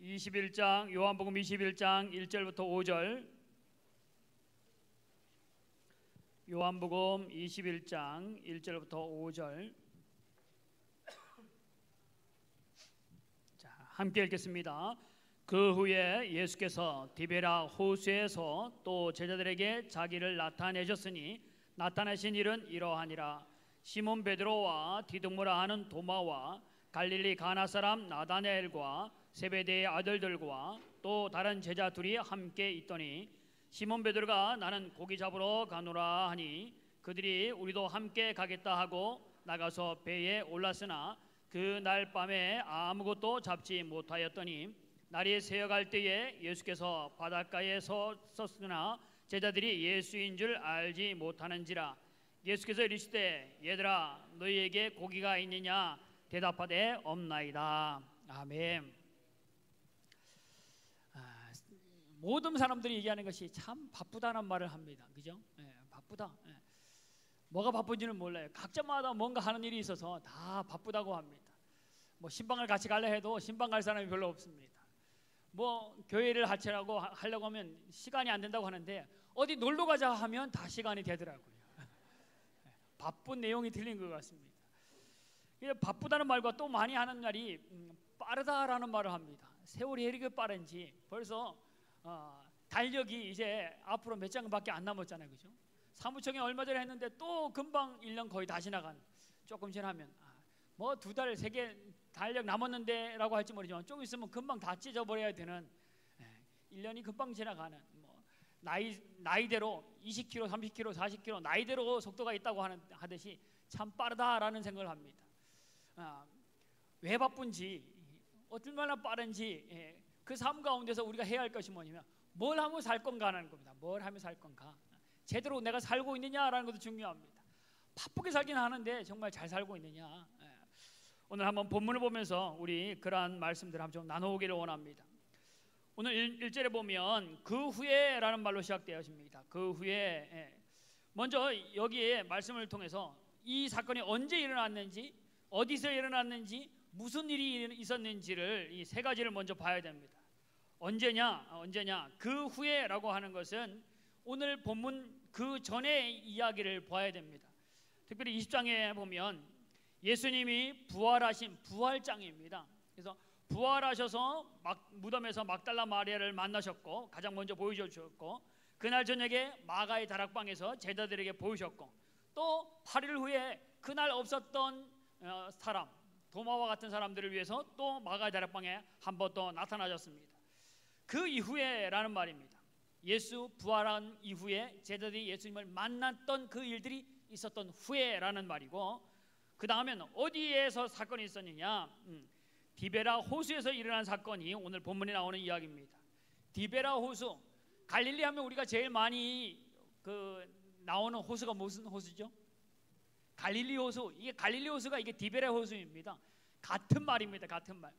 21장 요한복음 21장 1절부터 5절. 요한복음 21장 1절부터 5절. 자, 함께 읽겠습니다. 그 후에 예수께서 디베라 호수에서 또 제자들에게 자기를 나타내셨으니 나타내신 일은 이러하니라. 시몬 베드로와 디두모라 하는 도마와 갈릴리 가나 사람 나다나엘과 세베대의 아들들과 또 다른 제자 둘이 함께 있더니 시몬 베드로가 나는 고기 잡으러 가노라 하니 그들이 우리도 함께 가겠다 하고 나가서 배에 올랐으나 그 날 밤에 아무것도 잡지 못하였더니 날이 새어갈 때에 예수께서 바닷가에 섰으나 제자들이 예수인 줄 알지 못하는지라. 예수께서 이르시되 얘들아 너희에게 고기가 있느냐 대답하되 없나이다. 아멘. 모든 사람들이 얘기하는 것이 참 바쁘다는 말을 합니다. 그죠? 바쁘다. 뭐가 바쁜지는 몰라요. 각자마다 뭔가 하는 일이 있어서 다 바쁘다고 합니다. 뭐 신방을 같이 가려 해도 신방 갈 사람이 별로 없습니다. 뭐 교회를 하려고 하면 시간이 안 된다고 하는데 어디 놀러 가자 하면 다 시간이 되더라고요. 바쁜 내용이 틀린 것 같습니다. 바쁘다는 말과 또 많이 하는 말이 빠르다라는 말을 합니다. 세월이 이렇게 빠른지 벌써 달력이 이제 앞으로 몇 장밖에 안 남았잖아요. 그죠? 사무총회 얼마 전에 했는데 또 금방 1년 거의 다 지나간, 조금 지나면 뭐 2달 3개 달력 남았는데 라고 할지 모르지만 조금 있으면 금방 다 찢어버려야 되는 1년이 금방 지나가는, 뭐 나이대로 20km, 30km, 40km 나이대로 속도가 있다고 하듯이 참 빠르다라는 생각을 합니다. 왜 바쁜지, 얼마나 빠른지, 그 삶 가운데서 우리가 해야 할 것이 뭐냐면 뭘 하면 살 건가라는 겁니다. 뭘 하면 살 건가, 제대로 내가 살고 있느냐라는 것도 중요합니다. 바쁘게 살긴 하는데 정말 잘 살고 있느냐. 오늘 한번 본문을 보면서 우리 그러한 말씀들을 한번 좀 나눠보기를 원합니다. 오늘 1절에 보면 그 후에라는 말로 시작되어집니다. 그 후에, 먼저 여기에 말씀을 통해서 이 사건이 언제 일어났는지, 어디서 일어났는지, 무슨 일이 있었는지를 이 세 가지를 먼저 봐야 됩니다. 언제냐? 그 후에라고 하는 것은 오늘 본문 그 전의 이야기를 봐야 됩니다. 특별히 20장에 보면 예수님이 부활하신 부활장입니다. 그래서 부활하셔서 무덤에서 막달라 마리아를 만나셨고 가장 먼저 보여주셨고, 그날 저녁에 마가의 다락방에서 제자들에게 보이셨고, 또 8일 후에 그날 없었던 사람, 도마와 같은 사람들을 위해서 또 마가의 다락방에 한 번 더 나타나셨습니다. 그 이후에라는 말입니다. 예수 부활한 이후에 제자들이 예수님을 만났던 그 일들이 있었던 후에라는 말이고, 그 다음에는 어디에서 사건이 있었느냐, 디베라 호수에서 일어난 사건이 오늘 본문에 나오는 이야기입니다. 디베라 호수, 갈릴리 하면 우리가 제일 많이 나오는 호수가 무슨 호수죠? 갈릴리 호수. 이게 갈릴리 호수가 이게 디베라 호수입니다. 같은 말입니다. 같은 말.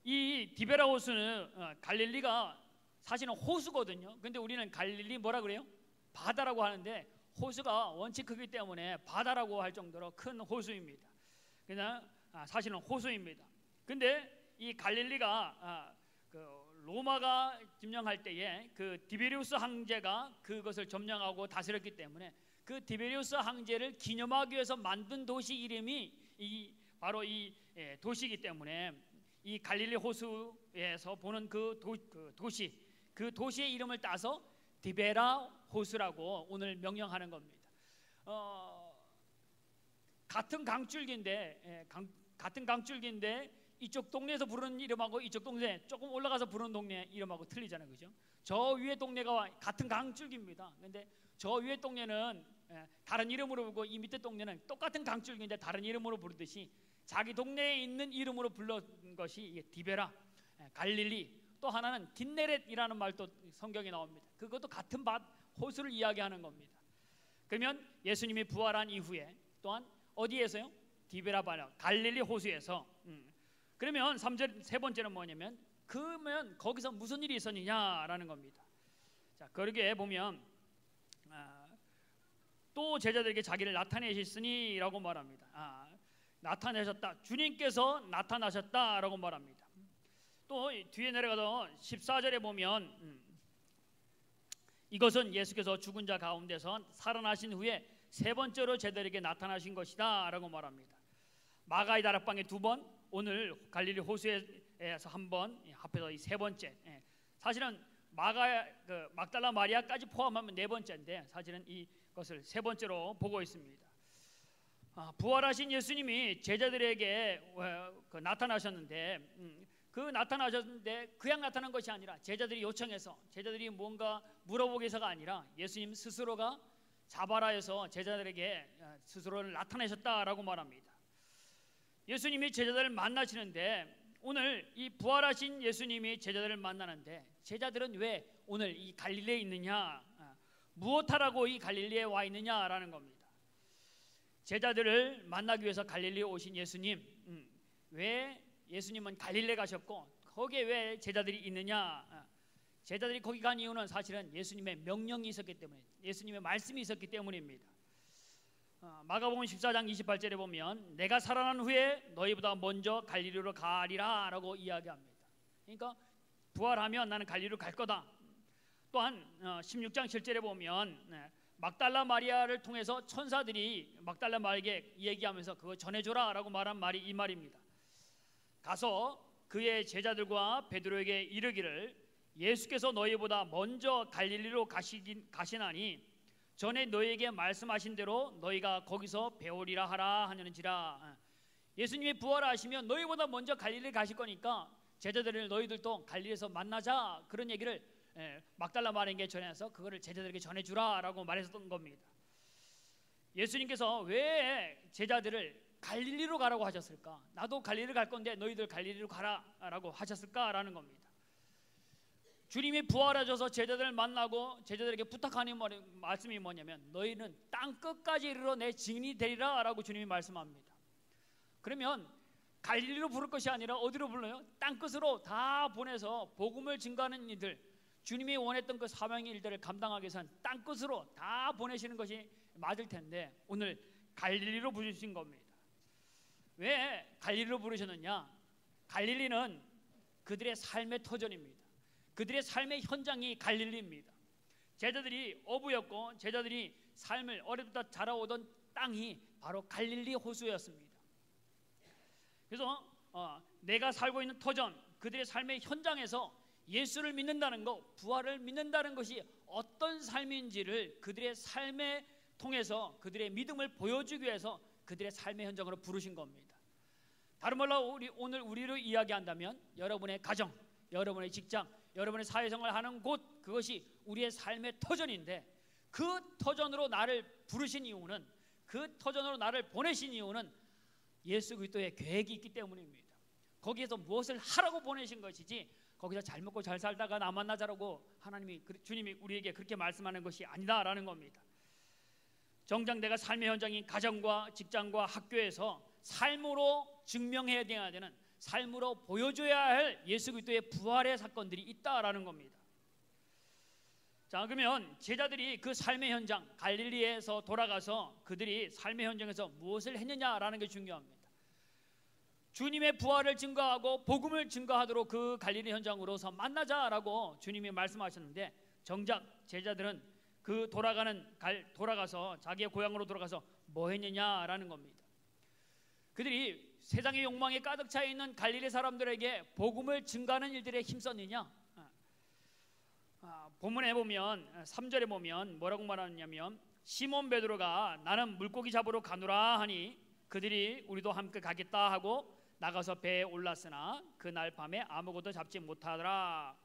이 디베라 호수는 갈릴리가 사실은 호수거든요. 근데 우리는 갈릴리 뭐라 그래요? 바다라고 하는데 호수가 원체 크기 때문에 바다라고 할 정도로 큰 호수입니다. 그냥 사실은 호수입니다. 근데 이 갈릴리가 로마가 점령할 때에 그 디베리우스 황제가 그것을 점령하고 다스렸기 때문에 그 디베리우스 황제를 기념하기 위해서 만든 도시 이름이 바로 이 도시이기 때문에 이 갈릴리 호수에서 보는 그 도시의 이름을 따서 디베라 호수라고 오늘 명명하는 겁니다. 같은 강줄기인데 이쪽 동네에서 부르는 이름하고 이쪽 동네 조금 올라가서 부르는 동네 이름하고 틀리잖아요. 그죠? 저 위에 동네가 같은 강줄기입니다. 근데 저 위에 동네는 다른 이름으로 부르고 이 밑에 동네는 똑같은 강줄기인데 다른 이름으로 부르듯이 자기 동네에 있는 이름으로 불렀던 것이 디베라, 갈릴리. 또 하나는 딘네렛이라는 말도 성경에 나옵니다. 그것도 같은 호수를 이야기하는 겁니다. 그러면 예수님이 부활한 이후에 또한 어디에서요? 디베라 바다, 갈릴리 호수에서. 그러면 3절 세 번째는 뭐냐면 그러면 거기서 무슨 일이 있었느냐라는 겁니다. 자, 거기에 보면 또 제자들에게 자기를 나타내셨으니라고 말합니다. 나타내셨다. 주님께서 나타나셨다라고 말합니다. 또 뒤에 내려가서 14절에 보면 이것은 예수께서 죽은 자 가운데서 살아나신 후에 세 번째로 제자들에게 나타나신 것이다 라고 말합니다. 마가의 다락방에 2번, 오늘 갈릴리 호수에서 1번, 합해서 이 세 번째. 사실은 막달라 마리아까지 포함하면 네 번째인데 사실은 이것을 세 번째로 보고 있습니다. 부활하신 예수님이 제자들에게 나타나셨는데 그냥 나타난 것이 아니라 제자들이 요청해서, 제자들이 뭔가 물어보기 해서가 아니라 예수님 스스로가 자발하여서 제자들에게 스스로를 나타내셨다라고 말합니다. 예수님이 제자들을 만나시는데, 오늘 이 부활하신 예수님이 제자들을 만나는데 제자들은 왜 오늘 이 갈릴리에 있느냐, 무엇하라고 이 갈릴리에 와 있느냐라는 겁니다. 제자들을 만나기 위해서 갈릴리에 오신 예수님, 왜 예수님은 갈릴리에 가셨고 거기에 왜 제자들이 있느냐? 제자들이 거기 간 이유는 사실은 예수님의 명령이 있었기 때문에, 예수님의 말씀이 있었기 때문입니다. 마가복음 14장 28절에 보면 내가 살아난 후에 너희보다 먼저 갈릴리로 가리라 라고 이야기합니다. 그러니까 부활하면 나는 갈릴리로 갈 거다. 또한 16장 7절에 보면 막달라 마리아를 통해서 천사들이 막달라 마리아에게 얘기하면서 그거 전해줘라 라고 말한 말이 이 말입니다. 가서 그의 제자들과 베드로에게 이르기를 예수께서 너희보다 먼저 갈릴리로 가시나니 전에 너희에게 말씀하신 대로 너희가 거기서 배우리라 하라 하느니라. 예수님이 부활하시면 너희보다 먼저 갈릴리 가실 거니까 제자들을 너희들도 갈릴리에서 만나자, 그런 얘기를 막달라 마리아에게 전해서 그거를 제자들에게 전해주라 라고 말했었던 겁니다. 예수님께서 왜 제자들을 갈릴리로 가라고 하셨을까? 나도 갈릴리 갈 건데 너희들 갈릴리로 가라 라고 하셨을까라는 겁니다. 주님이 부활하셔서 제자들을 만나고 제자들에게 부탁하는 말씀이 뭐냐면 너희는 땅 끝까지 이르러 내 증인이 되리라 라고 주님이 말씀합니다. 그러면 갈릴리로 부를 것이 아니라 어디로 불러요? 땅 끝으로 다 보내서 복음을 증거하는 이들, 주님이 원했던 그 사명의 일들을 감당하기 위해서는 땅 끝으로 다 보내시는 것이 맞을 텐데 오늘 갈릴리로 부르신 겁니다. 왜 갈릴리로 부르셨느냐? 갈릴리는 그들의 삶의 터전입니다. 그들의 삶의 현장이 갈릴리입니다. 제자들이 어부였고 제자들이 삶을 어려부터 자라오던 땅이 바로 갈릴리 호수였습니다. 그래서 내가 살고 있는 터전, 그들의 삶의 현장에서 예수를 믿는다는 것, 부활을 믿는다는 것이 어떤 삶인지를 그들의 삶에 통해서 그들의 믿음을 보여주기 위해서 그들의 삶의 현장으로 부르신 겁니다. 다른 말로 오늘 우리로 이야기한다면 여러분의 가정, 여러분의 직장, 여러분의 사회생활을 하는 곳, 그것이 우리의 삶의 터전인데 그 터전으로 나를 부르신 이유는, 그 터전으로 나를 보내신 이유는 예수 그리스도의 계획이 있기 때문입니다. 거기에서 무엇을 하라고 보내신 것이지 거기서 잘 먹고 잘 살다가 나 만나자라고 하나님이, 주님이 우리에게 그렇게 말씀하는 것이 아니다라는 겁니다. 정작 내가 삶의 현장인 가정과 직장과 학교에서 삶으로 증명해야 되는, 삶으로 보여줘야 할 예수 그리스도의 부활의 사건들이 있다라는 겁니다. 자, 그러면 제자들이 그 삶의 현장 갈릴리에서 돌아가서 그들이 삶의 현장에서 무엇을 했느냐라는 게 중요합니다. 주님의 부활을 증거하고 복음을 증거하도록 그 갈릴리 현장으로서 만나자라고 주님이 말씀하셨는데 정작 제자들은 그 돌아가서 자기의 고향으로 돌아가서 뭐 했느냐라는 겁니다. 그들이 세상의 욕망에 가득 차 있는 갈릴리 사람들에게 복음을 증거하는 일들에 힘썼느냐? 본문에 보면 3절에 보면 뭐라고 말하느냐면 시몬 베드로가 나는 물고기 잡으러 가노라 하니 그들이 우리도 함께 가겠다 하고 나가서 배에 올랐으나 그날 밤에 아무것도 잡지 못하더라.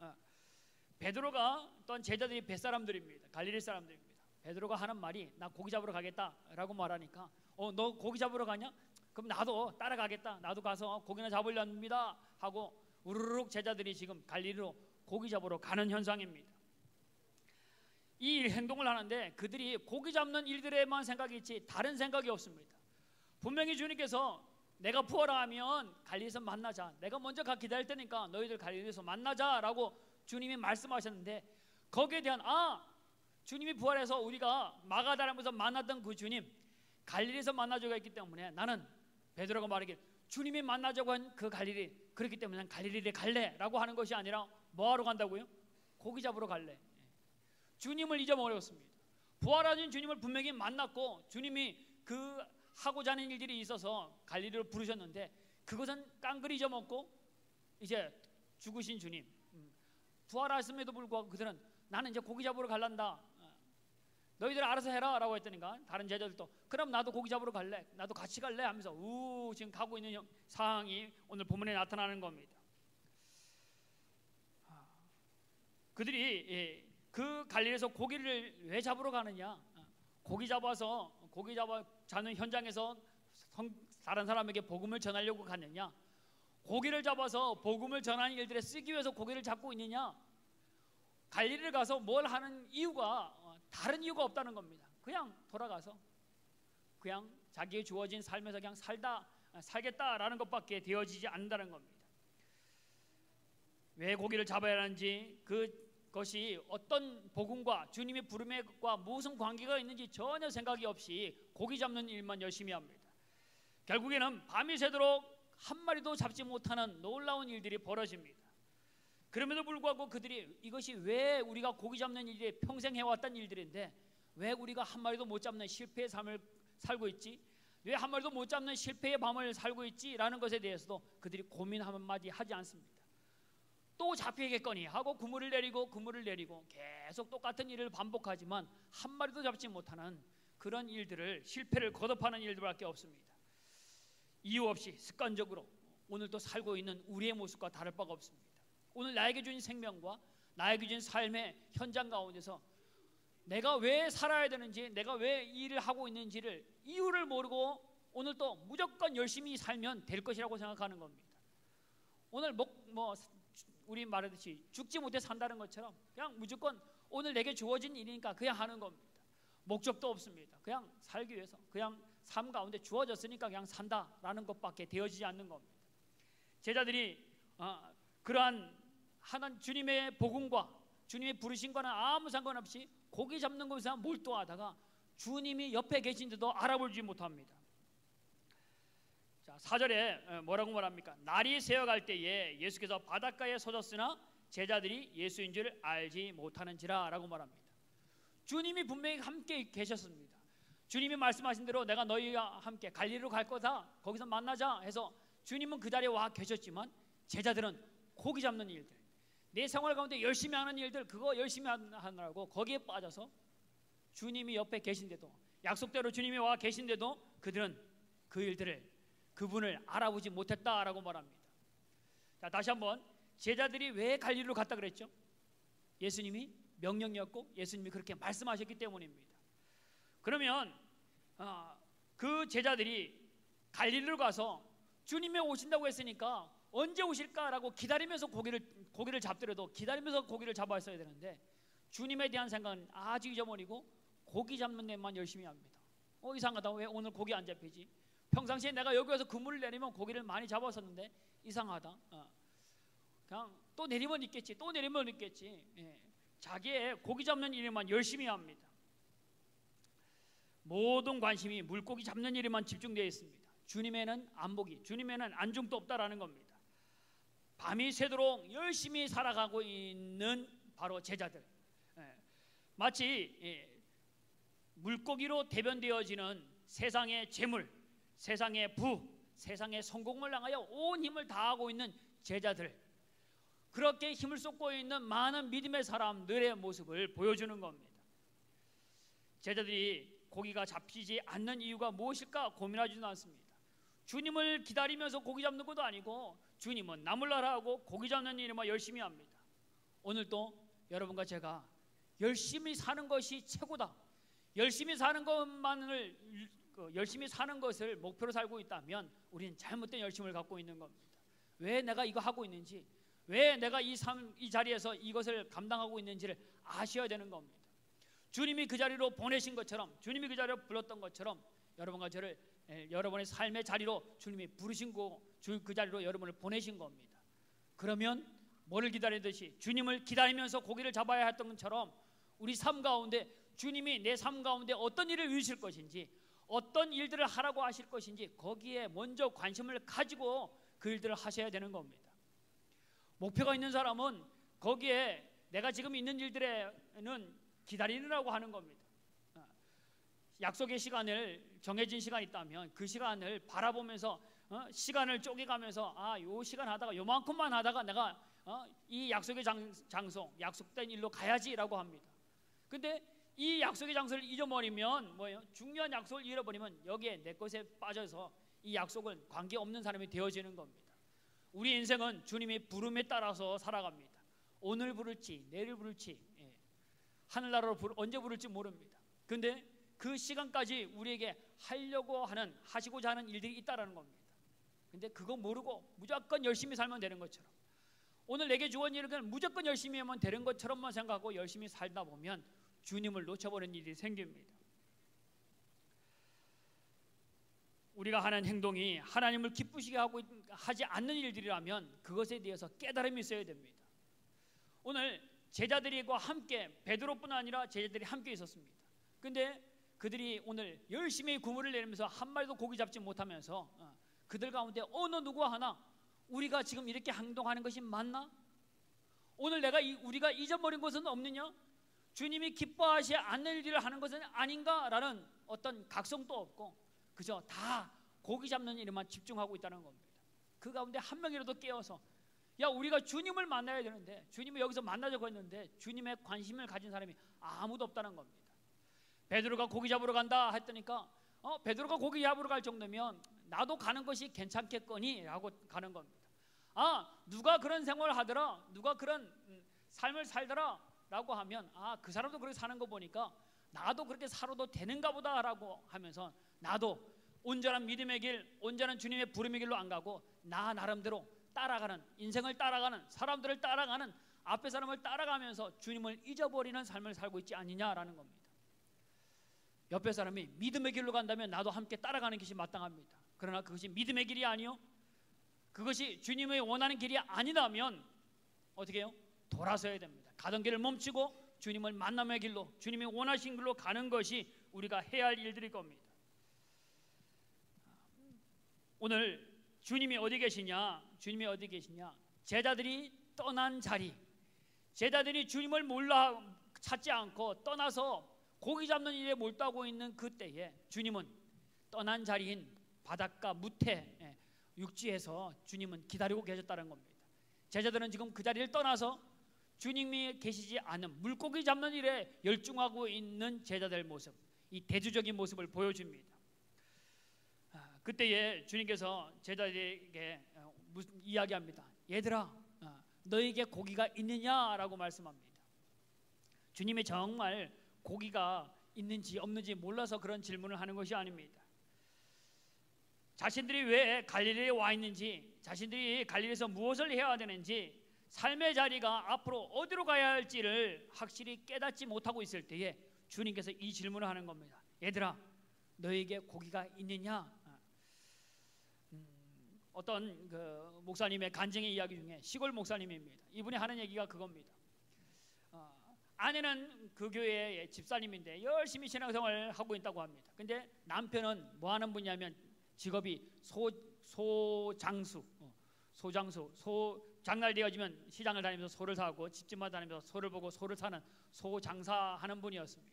베드로가 또한 제자들이 뱃사람들입니다. 갈릴리 사람들입니다. 베드로가 하는 말이 나 고기 잡으러 가겠다라고 말하니까 너 고기 잡으러 가냐? 그럼 나도 따라가겠다. 나도 가서 고기나 잡으렵니다 하고 우르르 제자들이 지금 갈릴리로 고기 잡으러 가는 현상입니다. 이 행동을 하는데 그들이 고기 잡는 일들에만 생각이 있지 다른 생각이 없습니다. 분명히 주님께서 내가 부활하면 갈릴리에서 만나자, 내가 먼저 가 기다릴 테니까 너희들 갈릴리에서 만나자라고 주님이 말씀하셨는데 거기에 대한 주님이 부활해서 우리가 마가다락방에서 만났던 그 주님 갈릴리에서 만나주가 있기 때문에 나는 베드로가 말하길 주님이 만나자고 한 그 갈릴리, 그렇기 때문에 난 갈릴리에 갈래라고 하는 것이 아니라 뭐하러 간다고요? 고기 잡으러 갈래. 주님을 잊어버렸습니다. 부활하신 주님을 분명히 만났고 주님이 그 하고자 하는 일들이 있어서 갈릴리로 부르셨는데 그것은 깡그리 잊어먹고 이제 죽으신 주님, 부활하심에도 불구하고 그들은 나는 이제 고기 잡으러 갈란다, 너희들 알아서 해라 라고 했더니까 다른 제자들도 그럼 나도 고기 잡으러 갈래, 나도 같이 갈래 하면서 지금 가고 있는 상황이 오늘 본문에 나타나는 겁니다. 그들이 그 갈릴리에서 고기를 왜 잡으러 가느냐, 고기 잡는 현장에서 다른 사람에게 복음을 전하려고 갔느냐, 고기를 잡아서 복음을 전하는 일들에 쓰기 위해서 고기를 잡고 있느냐, 갈릴리를 가서 뭘 하는 이유가 다른 이유가 없다는 겁니다. 그냥 돌아가서 그냥 자기의 주어진 삶에서 그냥 살겠다라는 것밖에 되어지지 않는다는 겁니다. 왜 고기를 잡아야 하는지, 그것이 어떤 복음과 주님의 부름과 무슨 관계가 있는지 전혀 생각이 없이 고기 잡는 일만 열심히 합니다. 결국에는 밤이 새도록 한 마리도 잡지 못하는 놀라운 일들이 벌어집니다. 그럼에도 불구하고 그들이 이것이 왜 우리가 고기 잡는 일이 평생 해왔던 일들인데 왜 우리가 한 마리도 못 잡는 실패의 삶을 살고 있지, 왜 한 마리도 못 잡는 실패의 밤을 살고 있지 라는 것에 대해서도 그들이 고민 한마디 하지 않습니다. 또 잡히겠거니 하고 그물을 내리고 계속 똑같은 일을 반복하지만 한 마리도 잡지 못하는 그런 일들을, 실패를 거듭하는 일들밖에 없습니다. 이유 없이 습관적으로 오늘도 살고 있는 우리의 모습과 다를 바가 없습니다. 오늘 나에게 주신 생명과 나에게 주신 삶의 현장 가운데서 내가 왜 살아야 되는지, 내가 왜 일을 하고 있는지를 이유를 모르고 오늘도 무조건 열심히 살면 될 것이라고 생각하는 겁니다. 오늘 우리 말하듯이 죽지 못해 산다는 것처럼 그냥 무조건 오늘 내게 주어진 일이니까 그냥 하는 겁니다. 목적도 없습니다. 그냥 살기 위해서, 그냥 삶 가운데 주어졌으니까 그냥 산다라는 것밖에 되어지지 않는 겁니다. 제자들이 그러한 하나님 주님의 복음과 주님의 부르심과는 아무 상관없이 고기 잡는 것에서 몰두하다가 주님이 옆에 계신데도 알아보지 못합니다. 자, 4절에 뭐라고 말합니까? 날이 새어갈 때에 예수께서 바닷가에 서셨으나 제자들이 예수인 줄 알지 못하는지라 라고 말합니다. 주님이 분명히 함께 계셨습니다. 주님이 말씀하신 대로 내가 너희와 함께 갈릴리로 갈 거다, 거기서 만나자 해서 주님은 그 자리에 와 계셨지만 제자들은 고기 잡는 일들, 내 생활 가운데 열심히 하는 일들, 그거 열심히 하느라고 거기에 빠져서 주님이 옆에 계신데도, 약속대로 주님이 와 계신데도 그들은 그 일들을, 그분을 알아보지 못했다라고 말합니다. 자, 다시 한번, 제자들이 왜 갈릴리로 갔다 그랬죠? 예수님이 명령이었고 예수님이 그렇게 말씀하셨기 때문입니다. 그러면 그 제자들이 갈릴리로 가서 주님이 오신다고 했으니까 언제 오실까라고 기다리면서 고기를 잡더라도 기다리면서 고기를 잡았어야 되는데 주님에 대한 생각은 아주 잊어버리고 고기 잡는 데만 열심히 합니다. 이상하다, 왜 오늘 고기 안 잡히지? 평상시에 내가 여기 와서 그물을 내리면 고기를 많이 잡았었는데 이상하다. 그냥 또 내리면 있겠지, 또 내리면 있겠지. 자기의 고기 잡는 일에만 열심히 합니다. 모든 관심이 물고기 잡는 일에만 집중되어 있습니다. 주님에는 안보기, 주님에는 안중도 없다라는 겁니다. 밤이 새도록 열심히 살아가고 있는 바로 제자들, 마치 물고기로 대변되어지는 세상의 재물, 세상의 부, 세상의 성공을 향하여 온 힘을 다하고 있는 제자들, 그렇게 힘을 쏟고 있는 많은 믿음의 사람들의 모습을 보여주는 겁니다. 제자들이 고기가 잡히지 않는 이유가 무엇일까 고민하지는 않습니다. 주님을 기다리면서 고기 잡는 것도 아니고 주님은 나물나라하고 고기 잡는 일에만 열심히 합니다. 오늘도 여러분과 제가 열심히 사는 것이 최고다, 열심히 사는 것을 목표로 살고 있다면 우리는 잘못된 열심을 갖고 있는 겁니다. 왜 내가 이거 하고 있는지, 왜 내가 이 자리에서 이것을 감당하고 있는지를 아셔야 되는 겁니다. 주님이 그 자리로 보내신 것처럼, 주님이 그 자리로 불렀던 것처럼 여러분과 저를 여러분의 삶의 자리로 주님이 부르신 그 자리로 여러분을 보내신 겁니다. 그러면 뭐를 기다리듯이 주님을 기다리면서 고기를 잡아야 했던 것처럼 우리 삶 가운데 주님이 내 삶 가운데 어떤 일을 이루실 것인지, 어떤 일들을 하라고 하실 것인지 거기에 먼저 관심을 가지고 그 일들을 하셔야 되는 겁니다. 목표가 있는 사람은 거기에 내가 지금 있는 일들에는 기다리느라고 하는 겁니다. 약속의 시간을 정해진 시간이 있다면 그 시간을 바라보면서 시간을 쪼개가면서 요 시간 하다가 요만큼만 하다가 내가 이 약속의 장소, 약속된 일로 가야지라고 합니다. 근데 이 약속의 장소를 잊어버리면 뭐예요? 중요한 약속을 잃어버리면 여기에 내 것에 빠져서 이 약속은 관계없는 사람이 되어지는 겁니다. 우리 인생은 주님의 부름에 따라서 살아갑니다. 오늘 부를지 내일 부를지 하늘나라로 언제 부를지 모릅니다. 근데 그 시간까지 우리에게 하시고자 하는 일들이 있다라는 겁니다. 근데 그거 모르고 무조건 열심히 살면 되는 것처럼, 오늘 내게 주어진 일은 무조건 열심히 하면 되는 것처럼만 생각하고 열심히 살다 보면 주님을 놓쳐버리는 일이 생깁니다. 우리가 하는 행동이 하나님을 기쁘시게 하지 않는 일들이라면 그것에 대해서 깨달음이 있어야 됩니다. 오늘 제자들과 함께, 베드로뿐 아니라 제자들이 함께 있었습니다. 근데 그들이 오늘 열심히 구물을 내리면서 한 마리도 고기 잡지 못하면서 그들 가운데 어느 누구 하나 우리가 지금 이렇게 행동하는 것이 맞나? 오늘 우리가 잊어버린 것은 없느냐? 주님이 기뻐하지 않는 일을 하는 것은 아닌가라는 어떤 각성도 없고 그저 다 고기 잡는 일에만 집중하고 있다는 겁니다. 그 가운데 한 명이라도 깨어서 우리가 주님을 만나야 되는데, 주님이 여기서 만나자고 했는데 주님의 관심을 가진 사람이 아무도 없다는 겁니다. 베드로가 고기 잡으러 간다 했더니까 베드로가 고기 잡으러 갈 정도면 나도 가는 것이 괜찮겠거니 라고 가는 겁니다. 누가 그런 생활을 하더라, 누가 그런 삶을 살더라 라고 하면 그 사람도 그렇게 사는 거 보니까 나도 그렇게 살아도 되는가 보다 라고 하면서 나도 온전한 믿음의 길, 온전한 주님의 부름의 길로 안 가고 나 나름대로 따라가는, 인생을 따라가는, 사람들을 따라가는, 앞에 사람을 따라가면서 주님을 잊어버리는 삶을 살고 있지 않느냐라는 겁니다. 옆에 사람이 믿음의 길로 간다면 나도 함께 따라가는 것이 마땅합니다. 그러나 그것이 믿음의 길이 아니요, 그것이 주님의 원하는 길이 아니라면 어떻게 해요? 돌아서야 됩니다. 가던 길을 멈추고 주님을 만남의 길로, 주님이 원하신 길로 가는 것이 우리가 해야 할 일들일 겁니다. 오늘 주님이 어디 계시냐? 주님이 어디 계시냐? 제자들이 떠난 자리, 제자들이 주님을 찾지 않고 떠나서 고기 잡는 일에 몰두하고 있는 그때에 주님은 떠난 자리인 바닷가 무태 육지에서 주님은 기다리고 계셨다는 겁니다. 제자들은 지금 그 자리를 떠나서 주님이 계시지 않은 물고기 잡는 일에 열중하고 있는 제자들의 모습, 이 대조적인 모습을 보여줍니다. 그때에 주님께서 제자들에게 무슨 이야기합니다. 얘들아, 너에게 고기가 있느냐라고 말씀합니다. 주님이 정말 고기가 있는지 없는지 몰라서 그런 질문을 하는 것이 아닙니다. 자신들이 왜 갈릴리에 와 있는지, 자신들이 갈릴리에서 무엇을 해야 되는지, 삶의 자리가 앞으로 어디로 가야 할지를 확실히 깨닫지 못하고 있을 때에 주님께서 이 질문을 하는 겁니다. 얘들아, 너에게 고기가 있느냐? 어떤 그 목사님의 간증의 이야기 중에, 시골 목사님입니다. 이분이 하는 얘기가 그겁니다. 아내는 그 교회의 집사님인데 열심히 신앙생활을 하고 있다고 합니다. 근데 남편은 뭐 하는 분이냐면 직업이 소장수, 장날 되어지면 시장을 다니면서 소를 사고 집집마다 다니면서 소를 보고 소를 사는 소장사하는 분이었습니다.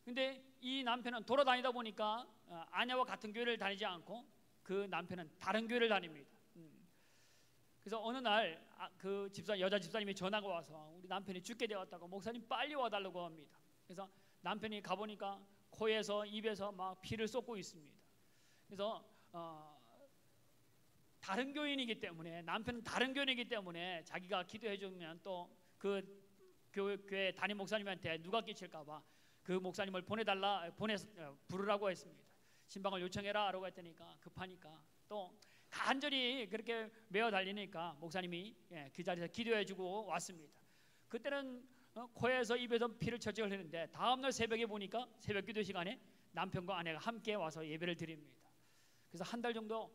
근데 이 남편은 돌아다니다 보니까 아내와 같은 교회를 다니지 않고 그 남편은 다른 교회를 다닙니다. 그래서 어느 날 그 여자 집사님이 전화가 와서 우리 남편이 죽게 되었다고, 목사님 빨리 와달라고 합니다. 그래서 남편이 가보니까 코에서 입에서 막 피를 쏟고 있습니다. 그래서 다른 교인이기 때문에, 남편은 다른 교인이기 때문에 자기가 기도해 주면 또 그 교회 담임 목사님한테 누가 끼칠까봐 그 목사님을 부르라고 했습니다. 신방을 요청해라 라고 했더니까 급하니까 또 간절히 그렇게 메어 달리니까 목사님이 그 자리에서 기도해 주고 왔습니다. 그때는 코에서 입에서 피를 철철 흘리는데 다음날 새벽에 보니까 새벽 기도 시간에 남편과 아내가 함께 와서 예배를 드립니다. 그래서 한 달 정도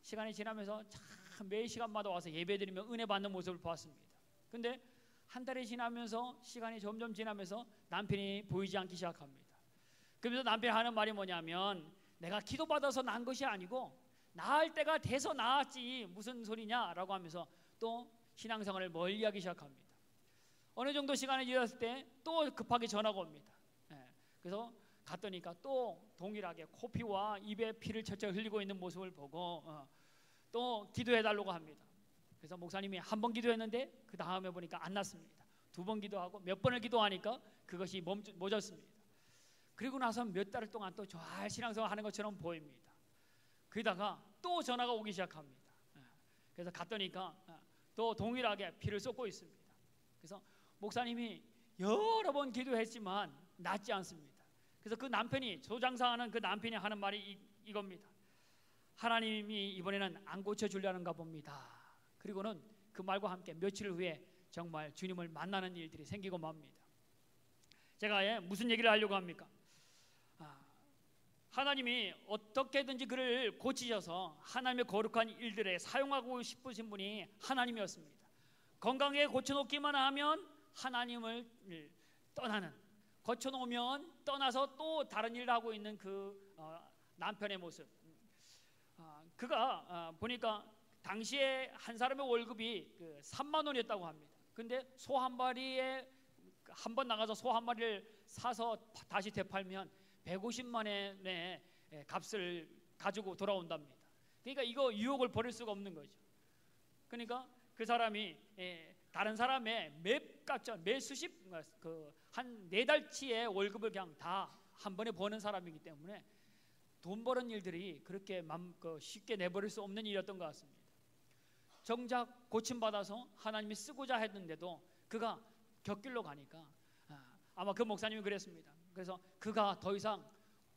시간이 지나면서 참 매 시간마다 와서 예배 드리며 은혜 받는 모습을 보았습니다. 근데 한 달이 지나면서 시간이 점점 지나면서 남편이 보이지 않기 시작합니다. 그러면서 남편이 하는 말이 뭐냐면, 내가 기도받아서 낳은 것이 아니고 낳을 때가 돼서 낳았지 무슨 소리냐라고 하면서 또 신앙생활을 멀리하기 시작합니다. 어느 정도 시간이 지났을 때 또 급하게 전화가 옵니다. 그래서 갔더니까 또 동일하게 코피와 입에 피를 철철 흘리고 있는 모습을 보고 또 기도해달라고 합니다. 그래서 목사님이 한 번 기도했는데 그 다음에 보니까 안 났습니다. 두 번 기도하고 몇 번을 기도하니까 그것이 멎었습니다. 그리고 나서 몇 달 동안 또 잘 신앙생활 하는 것처럼 보입니다. 그러다가 또 전화가 오기 시작합니다. 그래서 갔더니까 또 동일하게 피를 쏟고 있습니다. 그래서 목사님이 여러 번 기도했지만 낫지 않습니다. 그래서 그 남편이, 조장사하는 그 남편이 하는 말이 이겁니다. 하나님이 이번에는 안 고쳐주려는가 봅니다. 그리고는 그 말과 함께 며칠 후에 정말 주님을 만나는 일들이 생기고 맙니다. 제가 무슨 얘기를 하려고 합니까? 하나님이 어떻게든지 그를 고치셔서 하나님의 거룩한 일들에 사용하고 싶으신 분이 하나님이었습니다. 건강하게 고쳐놓기만 하면 하나님을 떠나는, 고쳐놓으면 떠나서 또 다른 일을 하고 있는 그 남편의 모습. 그가 보니까 당시에 한 사람의 월급이 3만 원이었다고 합니다. 근데 소 한 마리에 한 번 나가서 소 한 마리를 사서 다시 되팔면 150만 원의 값을 가지고 돌아온답니다. 그러니까 이거 유혹을 버릴 수가 없는 거죠. 그러니까 그 사람이 다른 사람의 매 수십 한 4달치의 월급을 그냥 다 한 번에 버는 사람이기 때문에 돈 버는 일들이 그렇게 쉽게 내버릴 수 없는 일이었던 것 같습니다. 정작 고침받아서 하나님이 쓰고자 했는데도 그가 곁길로 가니까 아마 그 목사님이 그랬습니다. 그래서 그가 더 이상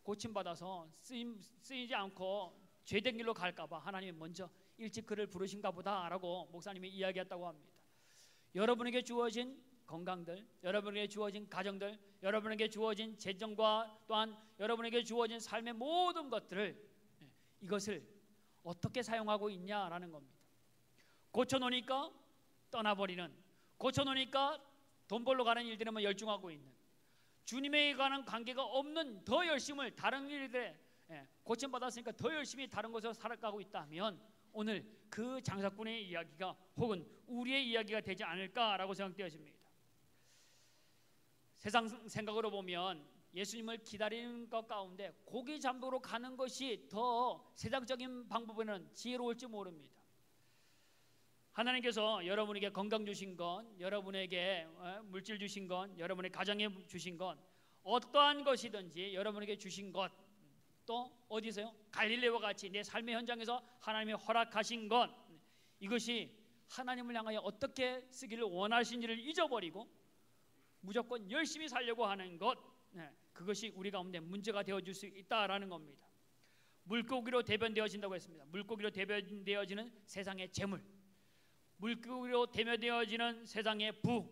고침받아서 쓰이지 않고 죄된 길로 갈까봐 하나님이 먼저 일찍 그를 부르신가 보다라고 목사님이 이야기했다고 합니다. 여러분에게 주어진 건강들, 여러분에게 주어진 가정들, 여러분에게 주어진 재정과 또한 여러분에게 주어진 삶의 모든 것들을, 이것을 어떻게 사용하고 있냐라는 겁니다. 고쳐놓으니까 떠나버리는, 고쳐놓으니까 돈 벌러 가는 일들에만 열중하고 있는, 주님에 관한 관계가 없는 더 열심을 다른 일들에 고침받았으니까 더 열심히 다른 곳에서 살아가고 있다면 오늘 그 장사꾼의 이야기가 혹은 우리의 이야기가 되지 않을까라고 생각되어집니다. 세상 생각으로 보면 예수님을 기다리는 것 가운데 고기 잡으러 가는 것이 더 세상적인 방법에는 지혜로울지 모릅니다. 하나님께서 여러분에게 건강 주신 것, 여러분에게 물질 주신 것, 여러분의 가정에 주신 것, 어떠한 것이든지 여러분에게 주신 것, 또 어디서요? 갈릴레와 같이 내 삶의 현장에서 하나님이 허락하신 것, 이것이 하나님을 향하여 어떻게 쓰기를 원하신지를 잊어버리고 무조건 열심히 살려고 하는 것, 그것이 우리 가운데 문제가 되어줄 수 있다라는 겁니다. 물고기로 대변되어진다고 했습니다. 물고기로 대변되어지는 세상의 재물, 물고기로 대변되어지는 세상의 부,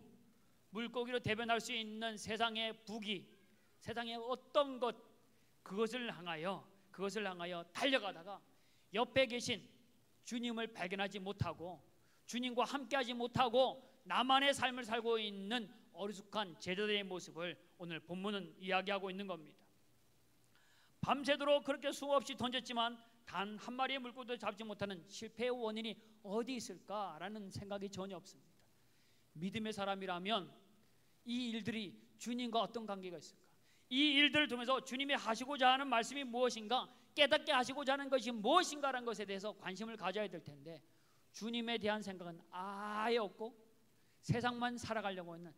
물고기로 대변할 수 있는 세상의 부귀, 세상의 어떤 것, 그것을 향하여 달려가다가 옆에 계신 주님을 발견하지 못하고 주님과 함께하지 못하고 나만의 삶을 살고 있는 어리숙한 제자들의 모습을 오늘 본문은 이야기하고 있는 겁니다. 밤새도록 그렇게 수없이 던졌지만 단 한 마리의 물고기도 잡지 못하는 실패의 원인이 어디 있을까라는 생각이 전혀 없습니다. 믿음의 사람이라면 이 일들이 주님과 어떤 관계가 있을까? 이 일들을 통해서 주님이 하시고자 하는 말씀이 무엇인가, 깨닫게 하시고자 하는 것이 무엇인가라는 것에 대해서 관심을 가져야 될 텐데 주님에 대한 생각은 아예 없고 세상만 살아가려고 하는,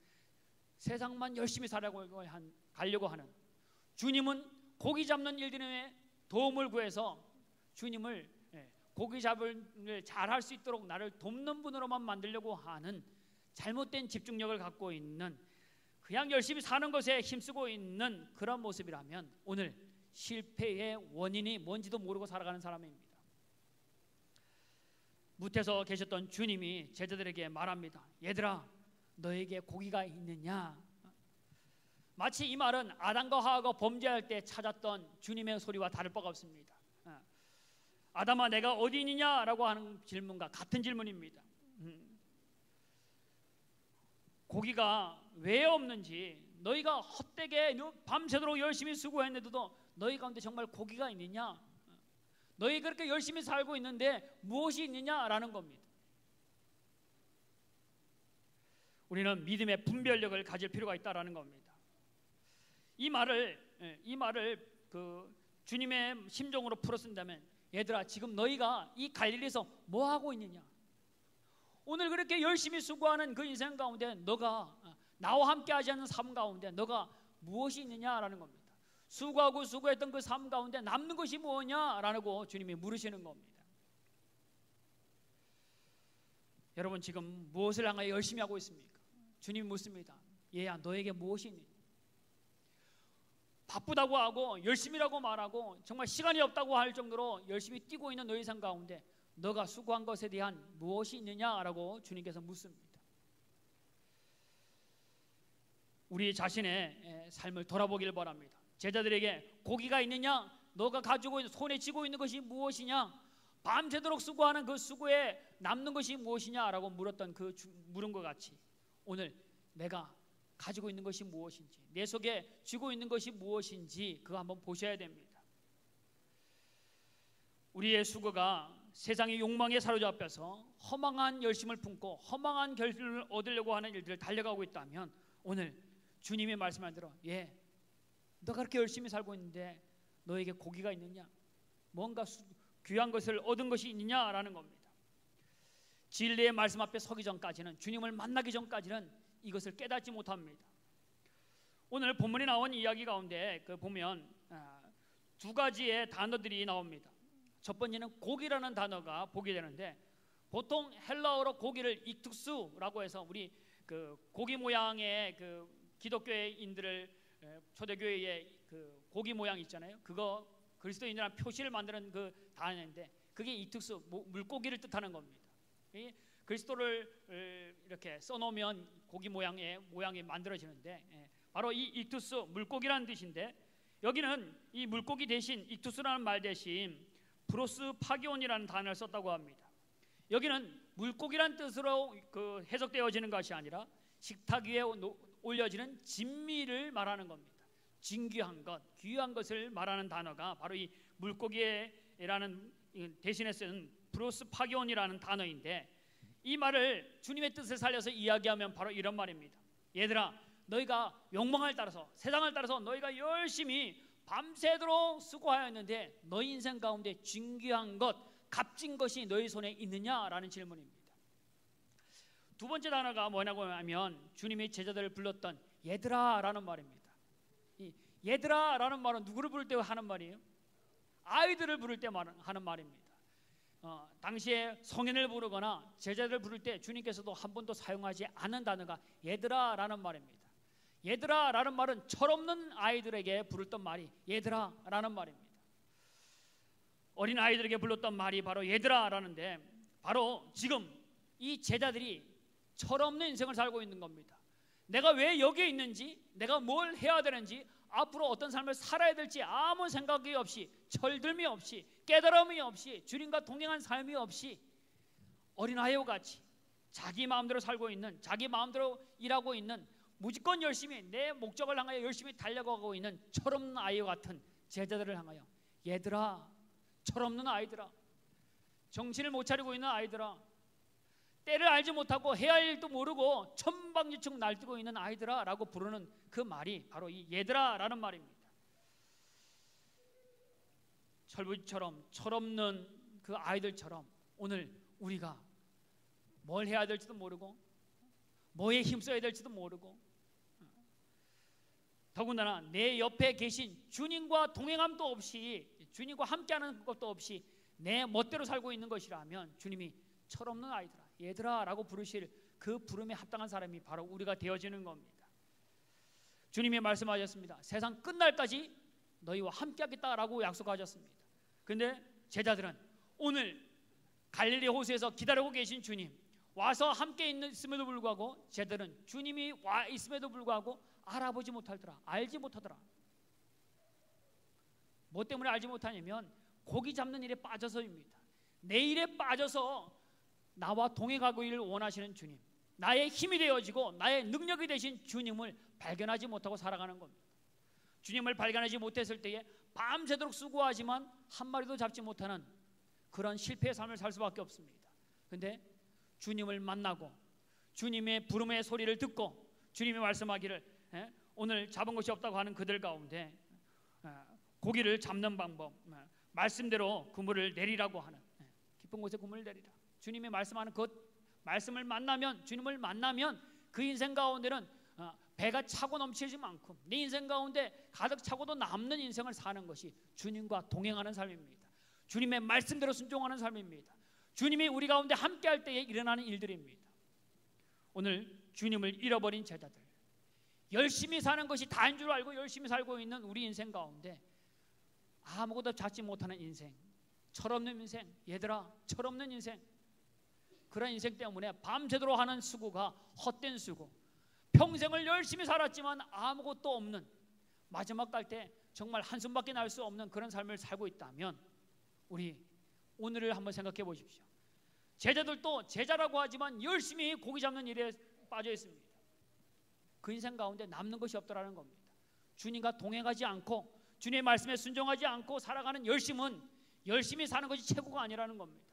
세상만 열심히 살아가려고 하는, 주님은 고기 잡는 일들에 도움을 구해서 주님을 고기 잡을 잘할 수 있도록 나를 돕는 분으로만 만들려고 하는 잘못된 집중력을 갖고 있는, 그냥 열심히 사는 것에 힘쓰고 있는 그런 모습이라면 오늘 실패의 원인이 뭔지도 모르고 살아가는 사람입니다. 무태서 계셨던 주님이 제자들에게 말합니다. 얘들아, 너에게 고기가 있느냐? 마치 이 말은 아담과 하와가 범죄할 때 찾았던 주님의 소리와 다를 바가 없습니다. 아담아, 내가 어디 있느냐라고 하는 질문과 같은 질문입니다. 고기가 왜 없는지, 너희가 헛되게 밤새도록 열심히 수고했는데도 너희 가운데 정말 고기가 있느냐? 너희 그렇게 열심히 살고 있는데 무엇이 있느냐라는 겁니다. 우리는 믿음의 분별력을 가질 필요가 있다라는 겁니다. 이 말을 그 주님의 심정으로 풀어쓴다면, 얘들아, 지금 너희가 이 갈릴리에서 뭐 하고 있느냐? 오늘 그렇게 열심히 수고하는 그 인생 가운데 너가 나와 함께 하지 않는 삶 가운데 너가 무엇이 있느냐라는 겁니다. 수고하고 수고했던 그 삶 가운데 남는 것이 뭐냐라고 주님이 물으시는 겁니다. 여러분, 지금 무엇을 향하여 열심히 하고 있습니까? 주님이 묻습니다. 얘야, 너에게 무엇이 있느냐? 바쁘다고 하고 열심히라고 말하고 정말 시간이 없다고 할 정도로 열심히 뛰고 있는 너희 삶 가운데 너가 수고한 것에 대한 무엇이 있느냐라고 주님께서 묻습니다. 우리 자신의 삶을 돌아보길 바랍니다. 제자들에게 고기가 있느냐? 너가 가지고 있는, 손에 쥐고 있는 것이 무엇이냐? 밤새도록 수고하는 그 수고에 남는 것이 무엇이냐라고 물었던 물은 것 같이 오늘 내가 가지고 있는 것이 무엇인지, 내 속에 쥐고 있는 것이 무엇인지 그거 한번 보셔야 됩니다. 우리의 수고가 세상의 욕망에 사로잡혀서 허망한 열심을 품고 허망한 결실을 얻으려고 하는 일들을 달려가고 있다면 오늘 주님의 말씀을 들어, 너가 그렇게 열심히 살고 있는데 너에게 고기가 있느냐? 뭔가 귀한 것을 얻은 것이 있느냐라는 겁니다. 진리의 말씀 앞에 서기 전까지는, 주님을 만나기 전까지는 이것을 깨닫지 못합니다. 오늘 본문에 나온 이야기 가운데 보면 두 가지의 단어들이 나옵니다. 첫 번째는 고기라는 단어가 보게 되는데, 보통 헬라어로 고기를 익투스라고 해서 우리 그 고기 모양의 그 기독교인들을 초대교회의 그 고기 모양 있잖아요. 그거 그리스도인이라는 표시를 만드는 그 단어인데 그게 익투스, 물고기를 뜻하는 겁니다. 그리스도를 이렇게 써놓으면 고기 모양이 만들어지는데 바로 이 익투스, 물고기라는 뜻인데, 여기는 이 물고기 대신, 익투스라는 말 대신 브로스 파기온이라는 단어를 썼다고 합니다. 여기는 물고기란 뜻으로 그 해석되어지는 것이 아니라 식탁 위에 올려지는 진미를 말하는 겁니다. 진귀한 것, 귀한 것을 말하는 단어가 바로 이 물고기라는 대신에 쓰는 브로스 파기온이라는 단어인데, 이 말을 주님의 뜻을 살려서 이야기하면 바로 이런 말입니다. 얘들아, 너희가 욕망을 따라서, 세상을 따라서 너희가 열심히 밤새도록 수고하였는데 너희 인생 가운데 진귀한 것, 값진 것이 너희 손에 있느냐라는 질문입니다. 두 번째 단어가 뭐냐고 하면 주님이 제자들을 불렀던 얘들아 라는 말입니다. 이 얘들아 라는 말은 누구를 부를 때 하는 말이에요? 아이들을 부를 때 하는 말입니다. 당시에 성인을 부르거나 제자들을 부를 때 주님께서도 한 번도 사용하지 않은 단어가 얘들아 라는 말입니다. 얘들아 라는 말은 철없는 아이들에게 부르던 말이 얘들아 라는 말입니다. 어린 아이들에게 불렀던 말이 바로 얘들아 라는데, 바로 지금 이 제자들이 철없는 인생을 살고 있는 겁니다. 내가 왜 여기에 있는지, 내가 뭘 해야 되는지, 앞으로 어떤 삶을 살아야 될지 아무 생각이 없이, 철들미 없이, 깨달음이 없이, 주님과 동행한 삶이 없이 어린아이와 같이 자기 마음대로 살고 있는, 자기 마음대로 일하고 있는, 무조건 열심히 내 목적을 향하여 열심히 달려가고 있는 철없는 아이와 같은 제자들을 향하여 얘들아, 철없는 아이들아, 정신을 못 차리고 있는 아이들아, 때를 알지 못하고 해야 할 일도 모르고 천방지축 날뛰고 있는 아이들아 라고 부르는 그 말이 바로 이 얘들아 라는 말입니다. 철부지처럼 철없는 그 아이들처럼 오늘 우리가 뭘 해야 될지도 모르고 뭐에 힘써야 될지도 모르고, 더군다나 내 옆에 계신 주님과 동행함도 없이, 주님과 함께하는 것도 없이 내 멋대로 살고 있는 것이라면 주님이 철없는 아이들아, 얘들아 라고 부르실 그 부름에 합당한 사람이 바로 우리가 되어지는 겁니다. 주님이 말씀하셨습니다. 세상 끝날까지 너희와 함께하겠다라고 약속하셨습니다. 근데 제자들은 오늘 갈릴리 호수에서 기다리고 계신 주님, 와서 함께 있음에도 불구하고 제자들은 주님이 와 있음에도 불구하고 알아보지 못하더라, 알지 못하더라. 뭐 때문에 알지 못하냐면 고기 잡는 일에 빠져서입니다. 내 일에 빠져서 나와 동행하기를 원하시는 주님, 나의 힘이 되어지고 나의 능력이 되신 주님을 발견하지 못하고 살아가는 겁니다. 주님을 발견하지 못했을 때에 밤새도록 수고하지만 한 마리도 잡지 못하는 그런 실패의 삶을 살 수밖에 없습니다. 그런데 주님을 만나고 주님의 부름의 소리를 듣고 주님이 말씀하기를 오늘 잡은 것이 없다고 하는 그들 가운데 고기를 잡는 방법, 말씀대로 그물을 내리라고 하는, 깊은 곳에 그물을 내리라. 주님이 말씀하는 그 말씀을 만나면, 주님을 만나면 그 인생 가운데는 배가 차고 넘치지 만큼 내 인생 가운데 가득 차고도 남는 인생을 사는 것이 주님과 동행하는 삶입니다. 주님의 말씀대로 순종하는 삶입니다. 주님이 우리 가운데 함께할 때에 일어나는 일들입니다. 오늘 주님을 잃어버린 제자들, 열심히 사는 것이 다인 줄 알고 열심히 살고 있는 우리 인생 가운데 아무것도 찾지 못하는 인생, 철없는 인생, 얘들아 철없는 인생, 그런 인생 때문에 밤새도록 하는 수고가 헛된 수고, 평생을 열심히 살았지만 아무것도 없는, 마지막 갈 때 정말 한숨밖에 날 수 없는 그런 삶을 살고 있다면 우리 오늘을 한번 생각해 보십시오. 제자들도 제자라고 하지만 열심히 고기 잡는 일에 빠져 있습니다. 그 인생 가운데 남는 것이 없더라는 겁니다. 주님과 동행하지 않고 주님의 말씀에 순종하지 않고 살아가는 열심은 열심히 사는 것이 최고가 아니라는 겁니다.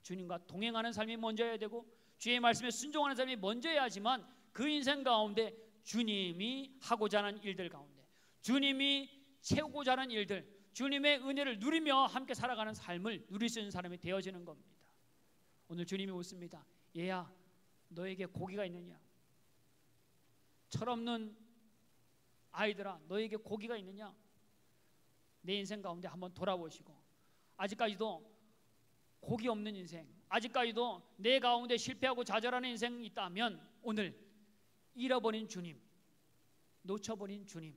주님과 동행하는 삶이 먼저여야 되고 주의 말씀에 순종하는 삶이 먼저여야지만 그 인생 가운데 주님이 하고자 하는 일들 가운데, 주님이 채우고자 하는 일들, 주님의 은혜를 누리며 함께 살아가는 삶을 누릴 수 있는 사람이 되어지는 겁니다. 오늘 주님이 묻습니다. 얘야, 너에게 고기가 있느냐? 철없는 아이들아, 너에게 고기가 있느냐? 내 인생 가운데 한번 돌아보시고, 아직까지도 고기 없는 인생, 아직까지도 내 가운데 실패하고 좌절하는 인생이 있다면 오늘 잃어버린 주님, 놓쳐버린 주님,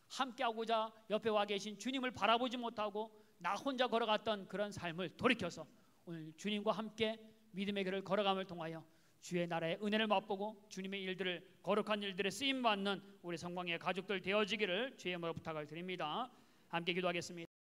함께하고자 옆에 와 계신 주님을 바라보지 못하고 나 혼자 걸어갔던 그런 삶을 돌이켜서 오늘 주님과 함께 믿음의 길을 걸어감을 통하여 주의 나라의 은혜를 맛보고 주님의 일들을, 거룩한 일들에 쓰임받는 우리 성광의 가족들 되어지기를 주의 이름으로 부탁을 드립니다. 함께 기도하겠습니다.